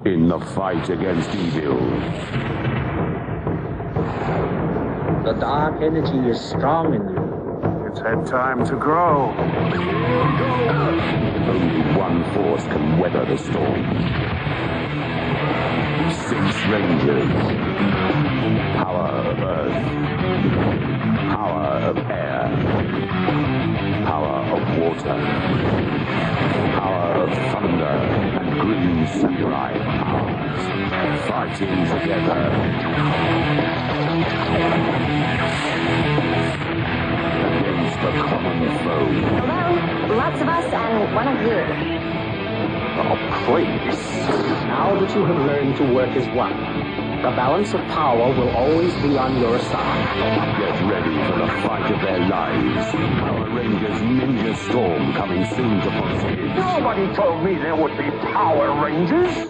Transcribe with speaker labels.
Speaker 1: in the fight against evil.
Speaker 2: The dark energy is strong in you.
Speaker 3: It's had time to grow.
Speaker 1: Only one force can weather the storm. 6 rangers. Power of earth. Power of air. Power of water. Power of thunder and green samurai powers. Fighting together. Against the common foe.
Speaker 4: Well, lots of us and one of you.
Speaker 1: Oh, please.
Speaker 2: Now that you have learned to work as one, the balance of power will always be on your side.
Speaker 1: Get ready for the fight of their lives. Power Rangers Ninja Storm coming soon to Fox Kids.
Speaker 3: Nobody told me there would be Power Rangers.